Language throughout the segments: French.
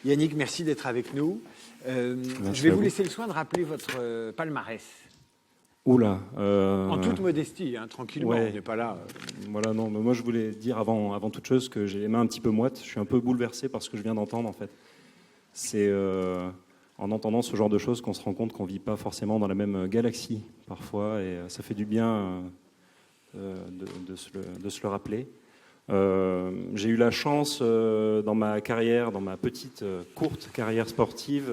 Yannick, merci d'être avec nous. Je vais vous laisser le soin de rappeler votre palmarès. Oula. En toute modestie, hein, tranquillement, ouais. On n'est pas là. Voilà, non, mais moi je voulais dire avant toute chose que j'ai les mains un petit peu moites. Je suis un peu bouleversé par ce que je viens d'entendre en fait. C'est en entendant ce genre de choses qu'on se rend compte qu'on ne vit pas forcément dans la même galaxie parfois, et ça fait du bien de se le rappeler. J'ai eu la chance dans ma carrière, dans ma petite courte carrière sportive,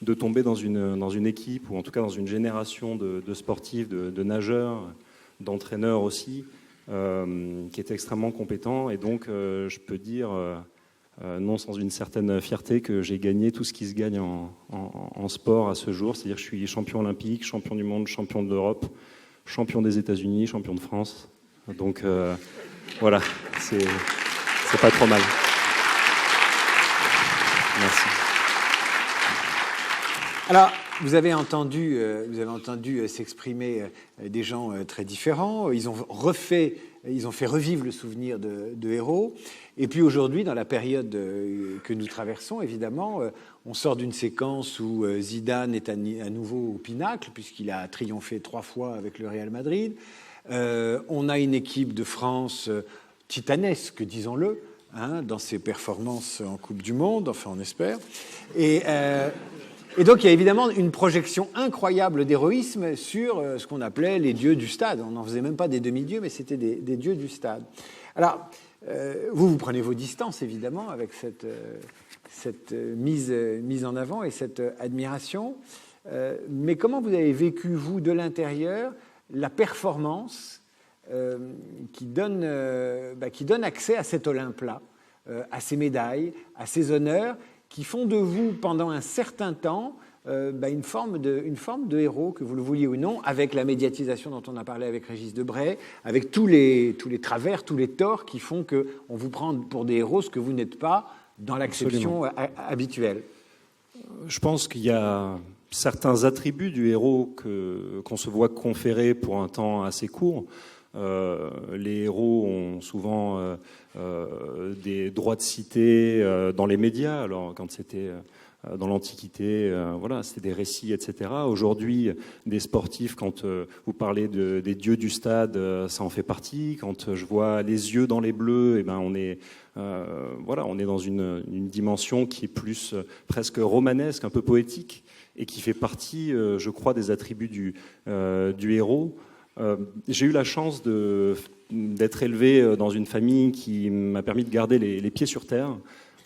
de tomber dans une équipe, ou en tout cas dans une génération de sportifs, de nageurs, d'entraîneurs aussi, qui étaient extrêmement compétents. Et donc je peux dire, non sans une certaine fierté, que j'ai gagné tout ce qui se gagne en sport à ce jour. C'est-à-dire que je suis champion olympique, champion du monde, champion d'Europe, champion des États-Unis, champion de France. Donc voilà, c'est pas trop mal. Merci. Alors, vous avez entendu s'exprimer des gens très différents. Ils ont fait revivre le souvenir de héros. Et puis aujourd'hui, dans la période que nous traversons, évidemment, on sort d'une séquence où Zidane est à nouveau au pinacle, puisqu'il a triomphé 3 fois avec le Real Madrid. On a une équipe de France titanesque, disons-le, hein, dans ses performances en Coupe du Monde, enfin on espère. Et donc il y a évidemment une projection incroyable d'héroïsme sur ce qu'on appelait les dieux du stade. On n'en faisait même pas des demi-dieux, mais c'était des dieux du stade. Alors, vous prenez vos distances, évidemment, avec cette mise en avant et cette admiration. Mais comment vous avez vécu, vous, de l'intérieur, la performance qui donne accès à cet Olympe-là, à ces médailles, à ces honneurs, qui font de vous, pendant un certain temps, une forme de héros, que vous le vouliez ou non, avec la médiatisation dont on a parlé avec Régis Debray, avec tous les travers, tous les torts qui font qu'on vous prend pour des héros, ce que vous n'êtes pas dans l'acception habituelle. Je pense qu'il y a certains attributs du héros qu'on se voit conférer pour un temps assez court. Les héros ont souvent des droits de cité dans les médias. Alors quand c'était dans l'Antiquité, voilà, c'était des récits, etc. Aujourd'hui, des sportifs, quand vous parlez des dieux du stade, ça en fait partie. Quand je vois les yeux dans les bleus, eh ben on est dans une dimension qui est plus presque romanesque, un peu poétique, et qui fait partie, je crois, des attributs du héros. J'ai eu la chance d'être élevé dans une famille qui m'a permis de garder les pieds sur terre,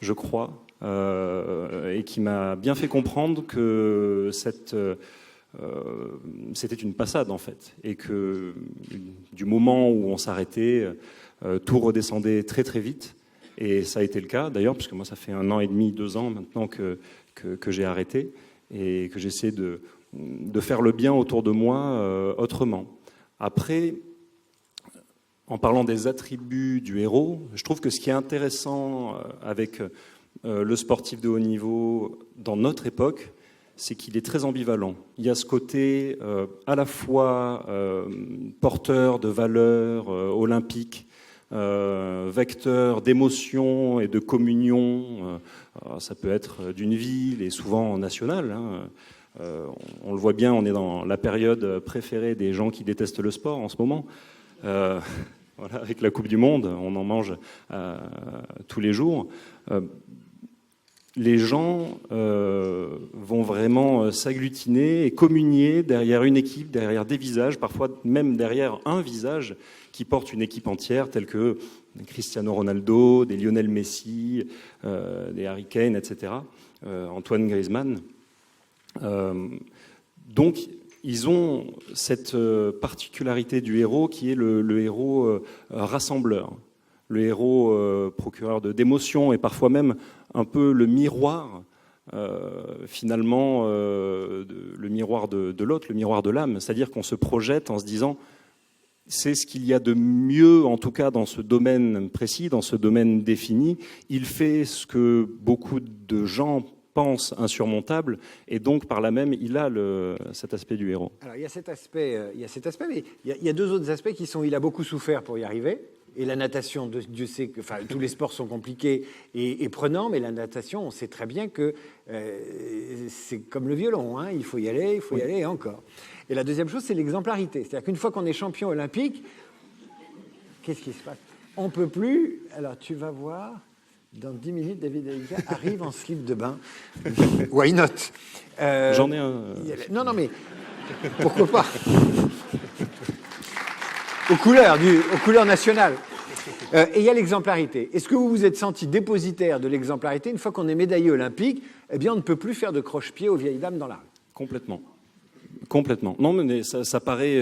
je crois, et qui m'a bien fait comprendre que c'était une passade en fait, et que du moment où on s'arrêtait, tout redescendait très très vite, et ça a été le cas d'ailleurs, puisque moi ça fait 1 an et demi, 2 ans maintenant que j'ai arrêté, et que j'essaie de faire le bien autour de moi autrement. Après, en parlant des attributs du héros, je trouve que ce qui est intéressant avec le sportif de haut niveau dans notre époque, c'est qu'il est très ambivalent. Il y a ce côté à la fois porteur de valeurs olympiques, vecteur d'émotions et de communion. Ça peut être d'une ville et souvent nationale, hein. On le voit bien, on est dans la période préférée des gens qui détestent le sport en ce moment. Voilà, avec la Coupe du Monde, on en mange tous les jours. Les gens vont vraiment s'agglutiner et communier derrière une équipe, derrière des visages, parfois même derrière un visage qui porte une équipe entière, telle que Cristiano Ronaldo, des Lionel Messi, des Harry Kane, etc., Antoine Griezmann. Donc, ils ont cette particularité du héros qui est le héros rassembleur, le héros procureur d'émotions, et parfois même un peu le miroir, finalement, le miroir de l'autre, le miroir de l'âme. C'est-à-dire qu'on se projette en se disant c'est ce qu'il y a de mieux, en tout cas dans ce domaine précis, dans ce domaine défini. Il fait ce que beaucoup de gens pense insurmontable, et donc par là même il a cet aspect du héros. Alors il y a cet aspect, mais il y a 2 autres aspects qui sont: il a beaucoup souffert pour y arriver, Et la natation, Dieu sait que, enfin, tous les sports sont compliqués et prenants, mais la natation, on sait très bien que c'est comme le violon, hein, il faut y aller et encore. Et la deuxième chose, c'est l'exemplarité. C'est-à-dire qu'une fois qu'on est champion olympique, qu'est-ce qui se passe? On ne peut plus. Alors, tu vas voir, dans 10 minutes, David Alica arrive en slip de bain. Why not? J'en ai un. Non, mais pourquoi pas? Aux couleurs nationales. Et il y a l'exemplarité. Est-ce que vous vous êtes senti dépositaire de l'exemplarité? Une fois qu'on est médaillé olympique, eh bien, on ne peut plus faire de croche-pied aux vieilles dames dans la rue. Complètement. Non, mais ça paraît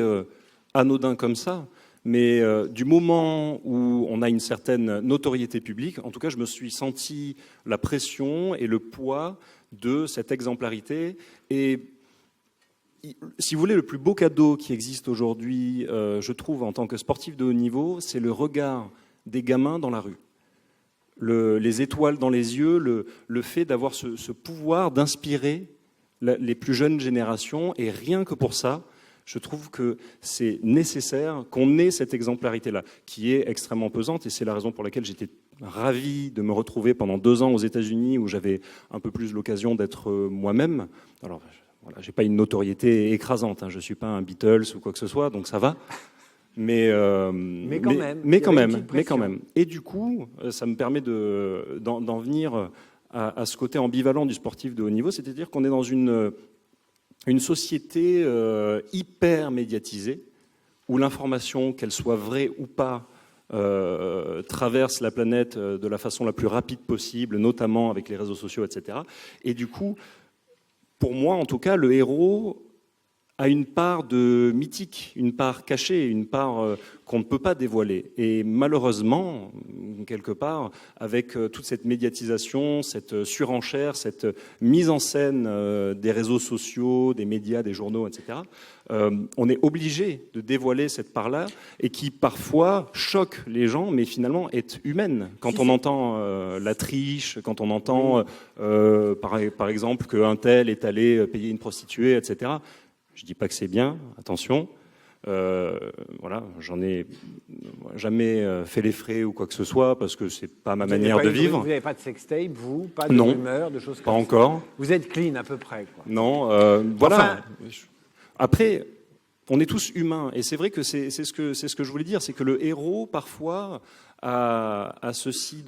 anodin comme ça. Mais du moment où on a une certaine notoriété publique, en tout cas, je me suis senti la pression et le poids de cette exemplarité. Et si vous voulez, le plus beau cadeau qui existe aujourd'hui, je trouve, en tant que sportif de haut niveau, c'est le regard des gamins dans la rue. Les étoiles dans les yeux, le fait d'avoir ce pouvoir d'inspirer les plus jeunes générations. Et rien que pour ça, je trouve que c'est nécessaire qu'on ait cette exemplarité-là, qui est extrêmement pesante, et c'est la raison pour laquelle j'étais ravi de me retrouver pendant 2 ans aux États-Unis, où j'avais un peu plus l'occasion d'être moi-même. Alors, voilà, j'ai pas une notoriété écrasante, hein, je suis pas un Beatles ou quoi que ce soit, donc ça va. Mais quand même. Et du coup, ça me permet d'en venir à ce côté ambivalent du sportif de haut niveau, c'est-à-dire qu'on est dans une société hyper médiatisée, où l'information, qu'elle soit vraie ou pas, traverse la planète de la façon la plus rapide possible, notamment avec les réseaux sociaux, etc. Et du coup, pour moi en tout cas, le héros a une part de mythique, une part cachée, une part qu'on ne peut pas dévoiler. Et malheureusement, quelque part, avec toute cette médiatisation, cette surenchère, cette mise en scène des réseaux sociaux, des médias, des journaux, etc., on est obligé de dévoiler cette part-là et qui parfois choque les gens, mais finalement est humaine. Quand on entend la triche, quand on entend par exemple qu'un tel est allé payer une prostituée, etc., je ne dis pas que c'est bien, attention. Voilà, j'en ai jamais fait les frais ou quoi que ce soit parce que c'est pas ma manière de vivre. Vous n'avez pas de sextape, vous, pas de rumeurs, de choses comme ça. Pas encore. Vous êtes clean à peu près, quoi. Non, voilà. Après, on est tous humains et c'est vrai que c'est ce que je voulais dire, c'est que le héros parfois a ceci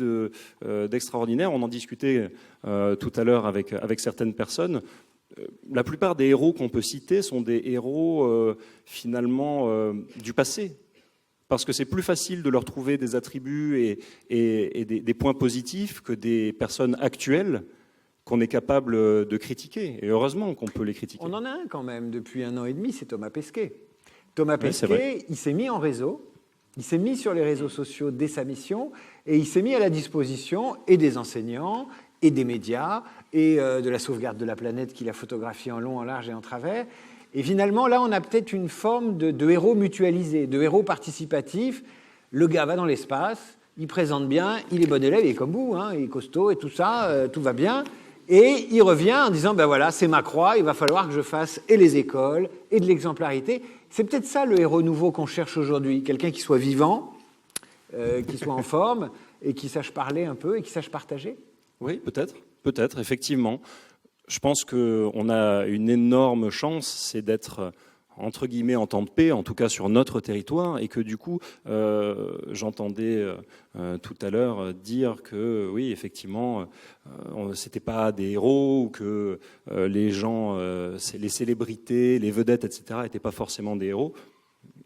d'extraordinaire. On en discutait tout à l'heure avec certaines personnes. La plupart des héros qu'on peut citer sont des héros finalement du passé, parce que c'est plus facile de leur trouver des attributs et des points positifs que des personnes actuelles qu'on est capable de critiquer. Et heureusement qu'on peut les critiquer. On en a un quand même depuis 1 an et demi, c'est Thomas Pesquet. Thomas Pesquet, il s'est mis en réseau, il s'est mis sur les réseaux sociaux dès sa mission, et il s'est mis à la disposition et des enseignants et des médias, et de la sauvegarde de la planète qu'il a photographié en long, en large et en travers. Et finalement, là, on a peut-être une forme de héros mutualisé, de héros participatif. Le gars va dans l'espace, il présente bien, il est bon élève, il est comme vous, hein, il est costaud et tout ça, tout va bien. Et il revient en disant, ben voilà, c'est ma croix, il va falloir que je fasse et les écoles et de l'exemplarité. C'est peut-être ça le héros nouveau qu'on cherche aujourd'hui, quelqu'un qui soit vivant, qui soit en forme et qui sache parler un peu et qui sache partager. Oui, peut-être, effectivement. Je pense qu'on a une énorme chance, c'est d'être, entre guillemets, en temps de paix, en tout cas sur notre territoire, et que du coup, j'entendais tout à l'heure dire que, oui, effectivement, c'était pas des héros, ou que les gens, les célébrités, les vedettes, etc., n'étaient pas forcément des héros.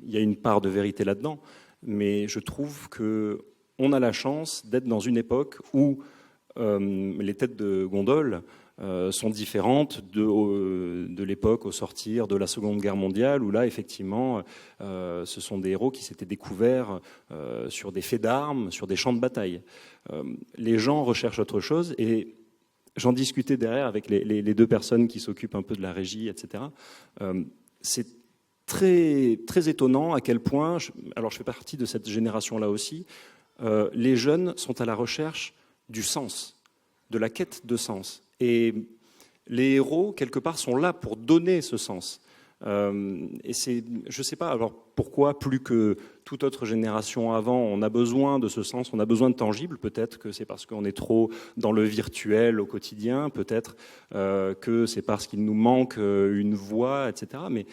Il y a une part de vérité là-dedans, mais je trouve qu'on a la chance d'être dans une époque où les têtes de gondole sont différentes de l'époque au sortir de la Seconde Guerre mondiale, où là, effectivement, ce sont des héros qui s'étaient découverts sur des faits d'armes, sur des champs de bataille. Les gens recherchent autre chose, et j'en discutais derrière avec les 2 personnes qui s'occupent un peu de la régie, etc. C'est très, très étonnant à quel point, alors je fais partie de cette génération-là aussi, les jeunes sont à la recherche du sens, de la quête de sens. Et les héros, quelque part, sont là pour donner ce sens. Et je ne sais pas alors pourquoi, plus que toute autre génération avant, on a besoin de ce sens, on a besoin de tangible. Peut-être que c'est parce qu'on est trop dans le virtuel au quotidien, peut-être que c'est parce qu'il nous manque une voix, etc. Mais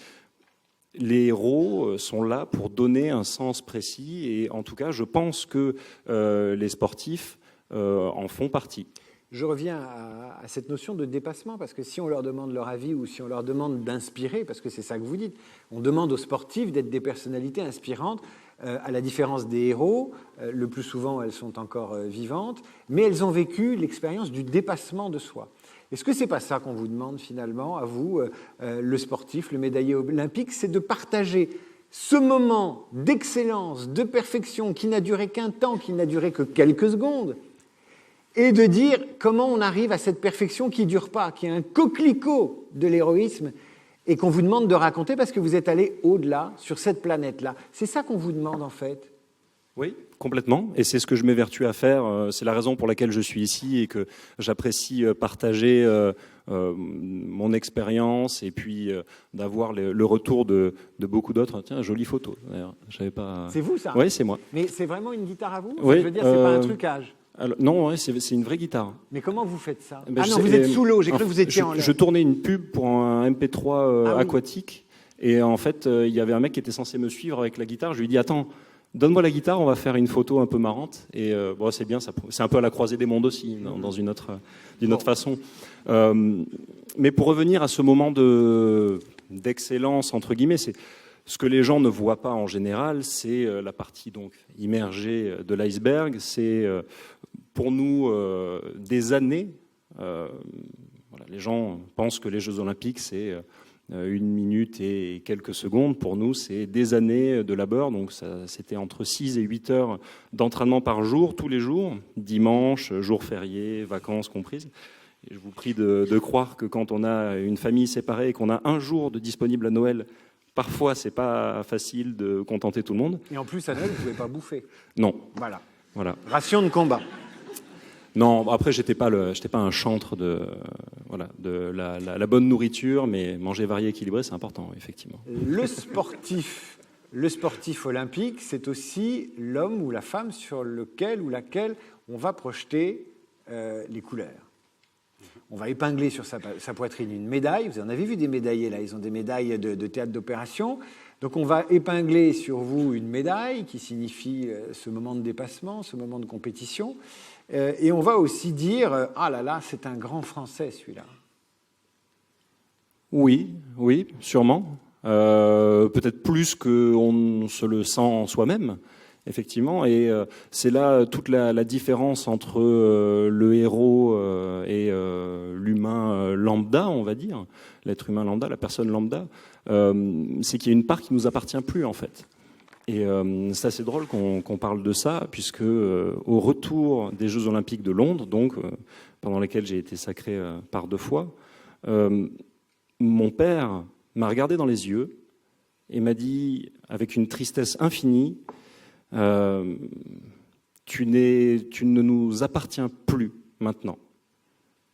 les héros sont là pour donner un sens précis, et en tout cas, je pense que les sportifs en font partie. Je reviens à cette notion de dépassement, parce que si on leur demande leur avis ou si on leur demande d'inspirer, parce que c'est ça que vous dites, on demande aux sportifs d'être des personnalités inspirantes, à la différence des héros, le plus souvent elles sont encore vivantes, mais elles ont vécu l'expérience du dépassement de soi. Est-ce que c'est pas ça qu'on vous demande finalement, à vous, le sportif, le médaillé olympique, c'est de partager ce moment d'excellence, de perfection qui n'a duré qu'un temps, qui n'a duré que quelques secondes, et de dire comment on arrive à cette perfection qui ne dure pas, qui est un coquelicot de l'héroïsme, et qu'on vous demande de raconter parce que vous êtes allé au-delà, sur cette planète-là. C'est ça qu'on vous demande, en fait. Oui, complètement. Et c'est ce que je m'évertue à faire. C'est la raison pour laquelle je suis ici et que j'apprécie partager mon expérience et puis d'avoir le retour de beaucoup d'autres. Tiens, jolie photo, d'ailleurs. J'avais pas... C'est vous, ça? Oui, c'est moi. Mais c'est vraiment une guitare à vous? Oui, je veux dire, c'est pas un trucage. Alors, non, ouais, c'est une vraie guitare. Mais comment vous faites ça? Ben, ah non, vous êtes sous l'eau, j'ai cru que vous étiez en l'air. Je tournais une pub pour un MP3 oui. aquatique, et en fait, il y avait un mec qui était censé me suivre avec la guitare. Je lui ai dit, attends, donne-moi la guitare, on va faire une photo un peu marrante. Et bon, c'est bien, c'est un peu à la croisée des mondes aussi, dans d'une autre façon. Mais pour revenir à ce moment d'excellence, entre guillemets, c'est ce que les gens ne voient pas en général, c'est la partie donc immergée de l'iceberg. C'est pour nous des années. Voilà, les gens pensent que les Jeux Olympiques, c'est 1 minute et quelques secondes. Pour nous, c'est des années de labeur. Donc, c'était entre 6 et 8 heures d'entraînement par jour, tous les jours, dimanche, jours fériés, vacances comprises. Et je vous prie de croire que quand on a une famille séparée et qu'on a un jour de disponible à Noël, parfois, c'est pas facile de contenter tout le monde. Et en plus, à Noël, vous ne pouvez pas bouffer. Non. Voilà. Ration de combat. Non, après, j'étais pas un chantre de la bonne nourriture, mais manger varié, équilibré, c'est important, effectivement. Le sportif olympique, c'est aussi l'homme ou la femme sur lequel ou laquelle on va projeter les couleurs. On va épingler sur sa poitrine une médaille. Vous en avez vu des médaillés, là. Ils ont des médailles de théâtre d'opération. Donc, on va épingler sur vous une médaille qui signifie ce moment de dépassement, ce moment de compétition. Et on va aussi dire « Ah là là, c'est un grand Français, celui-là ». Oui, sûrement. Peut-être plus qu'on se le sent soi-même, effectivement. Et c'est là toute la différence entre le héros et l'humain lambda, on va dire, l'être humain lambda, la personne lambda. C'est qu'il y a une part qui ne nous appartient plus, en fait. Et c'est assez drôle qu'on parle de ça, puisque au retour des Jeux Olympiques de Londres, donc pendant lesquels j'ai été sacré par 2 fois, mon père m'a regardé dans les yeux et m'a dit, avec une tristesse infinie, tu ne nous appartiens plus maintenant.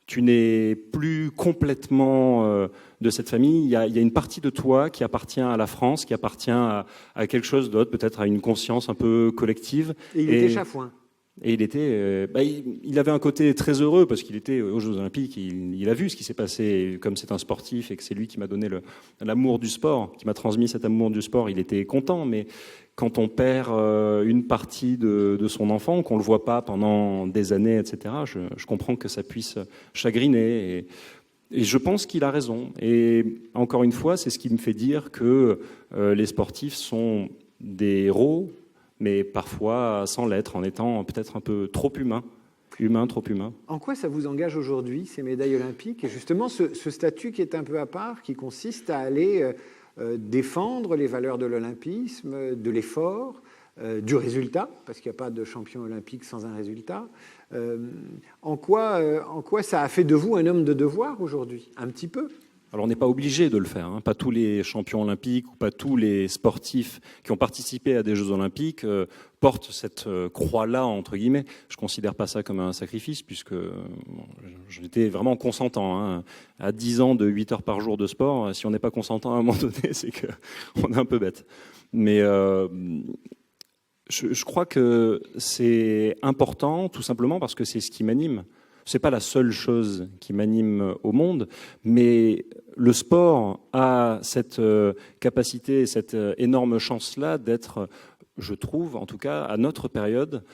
Tu n'es plus complètement de cette famille. Il y a une partie de toi qui appartient à la France, qui appartient à quelque chose d'autre, peut-être à une conscience un peu collective. Et il était chafouin. Et il avait un côté très heureux parce qu'il était aux Jeux Olympiques. Il a vu ce qui s'est passé. Comme c'est un sportif et que c'est lui qui m'a donné l'amour du sport, qui m'a transmis cet amour du sport, il était content. Mais quand on perd une partie de son enfant, qu'on le voit pas pendant des années, etc., je comprends que ça puisse chagriner. Et je pense qu'il a raison. Et encore une fois, c'est ce qui me fait dire que les sportifs sont des héros, mais parfois sans l'être, en étant peut-être un peu trop humain, trop humain. En quoi ça vous engage aujourd'hui, ces médailles olympiques, et justement ce statut qui est un peu à part, qui consiste à aller défendre les valeurs de l'olympisme, de l'effort, du résultat, parce qu'il n'y a pas de champion olympique sans un résultat. En quoi ça a fait de vous un homme de devoir aujourd'hui? Un petit peu. Alors on n'est pas obligé de le faire, hein. Pas tous les champions olympiques ou pas tous les sportifs qui ont participé à des Jeux olympiques portent cette croix-là, entre guillemets. Je ne considère pas ça comme un sacrifice, puisque j'étais vraiment consentant, hein. À 10 ans de 8 heures par jour de sport, si on n'est pas consentant à un moment donné, c'est qu'on est un peu bête. Mais je crois que c'est important, tout simplement parce que c'est ce qui m'anime. C'est pas la seule chose qui m'anime au monde, mais le sport a cette capacité, cette énorme chance-là d'être, je trouve, en tout cas à notre période,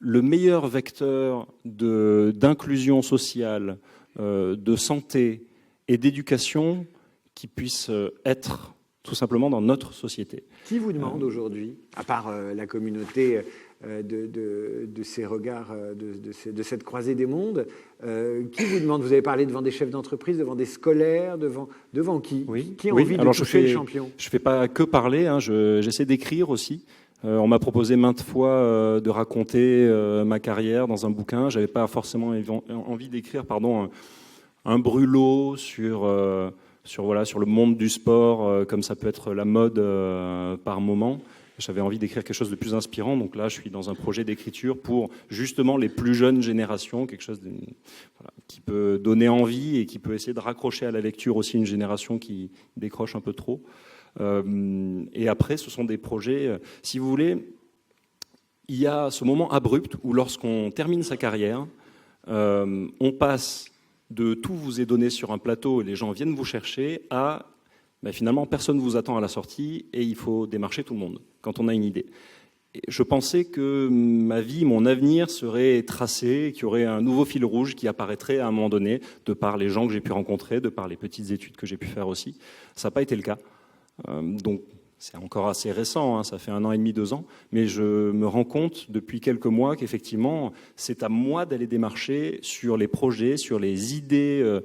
le meilleur vecteur d'inclusion sociale, de santé et d'éducation qui puisse être tout simplement dans notre société. Qui vous demande aujourd'hui, à part la communauté de ces regards, de cette croisée des mondes, qui vous demande? Vous avez parlé devant des chefs d'entreprise, devant des scolaires, devant qui? Oui. Qui a envie de toucher le champion? Je ne fais pas que parler, hein, j'essaie d'écrire aussi. On m'a proposé maintes fois de raconter ma carrière dans un bouquin. Je n'avais pas forcément envie d'écrire un brûlot sur le monde du sport, comme ça peut être la mode par moment. J'avais envie d'écrire quelque chose de plus inspirant, donc là je suis dans un projet d'écriture pour justement les plus jeunes générations, quelque chose qui peut donner envie et qui peut essayer de raccrocher à la lecture aussi une génération qui décroche un peu trop. Et après ce sont des projets, si vous voulez, il y a ce moment abrupt où lorsqu'on termine sa carrière, on passe de tout vous est donné sur un plateau et les gens viennent vous chercher à finalement personne ne vous attend à la sortie et il faut démarcher tout le monde quand on a une idée. Et je pensais que ma vie, mon avenir serait tracé, qu'il y aurait un nouveau fil rouge qui apparaîtrait à un moment donné, de par les gens que j'ai pu rencontrer, de par les petites études que j'ai pu faire aussi. Ça n'a pas été le cas. Donc c'est encore assez récent, hein, ça fait 1 an et demi, 2 ans, mais je me rends compte depuis quelques mois qu'effectivement, c'est à moi d'aller démarcher sur les projets, sur les idées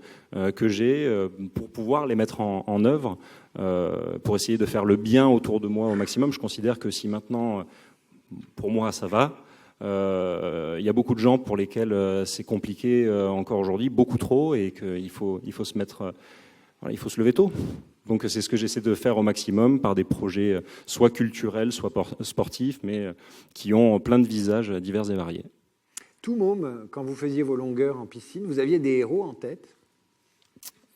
que j'ai pour pouvoir les mettre en œuvre, pour essayer de faire le bien autour de moi au maximum. Je considère que si maintenant, pour moi, ça va, il y a beaucoup de gens pour lesquels c'est compliqué encore aujourd'hui, beaucoup trop, et qu'il faut se mettre, il faut se lever tôt. Donc c'est ce que j'essaie de faire au maximum par des projets soit culturels, soit sportifs, mais qui ont plein de visages divers et variés. Tout môme, quand vous faisiez vos longueurs en piscine, vous aviez des héros en tête?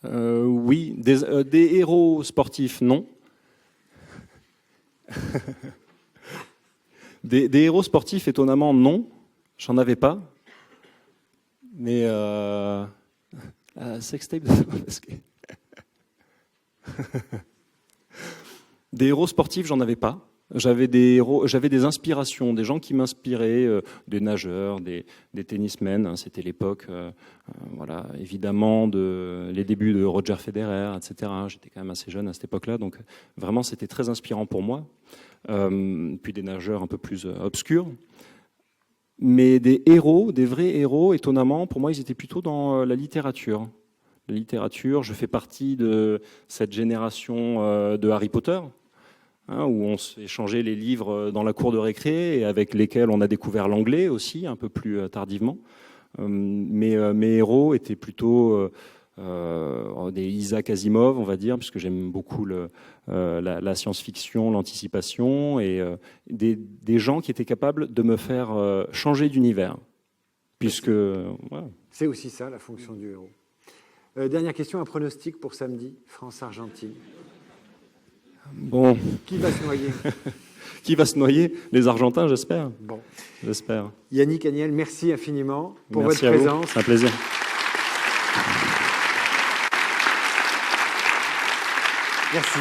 Oui, des héros sportifs, non. Des héros sportifs, étonnamment, non. J'en avais pas. Mais sextape de basket. Des héros sportifs, j'en avais pas. J'avais des inspirations, des gens qui m'inspiraient, des nageurs, des tennismen. Hein, c'était l'époque, voilà, évidemment, les débuts de Roger Federer, etc. J'étais quand même assez jeune à cette époque-là, donc vraiment c'était très inspirant pour moi. Puis des nageurs un peu plus obscurs. Mais des héros, des vrais héros, étonnamment, pour moi, ils étaient plutôt dans la littérature. La littérature, je fais partie de cette génération de Harry Potter, hein, où on s'échangeait les livres dans la cour de récré et avec lesquels on a découvert l'anglais aussi, un peu plus tardivement. Mes héros étaient plutôt des Isaac Asimov, on va dire, puisque j'aime beaucoup la science-fiction, l'anticipation, et des gens qui étaient capables de me faire changer d'univers. Puisque, voilà. C'est aussi ça, la fonction du héros. Dernière question, un pronostic pour samedi, France-Argentine. Bon. Qui va se noyer? Qui va se noyer? Les Argentins, j'espère. Bon. J'espère. Yannick Agnel, merci infiniment pour merci votre présence. C'est un plaisir. Merci.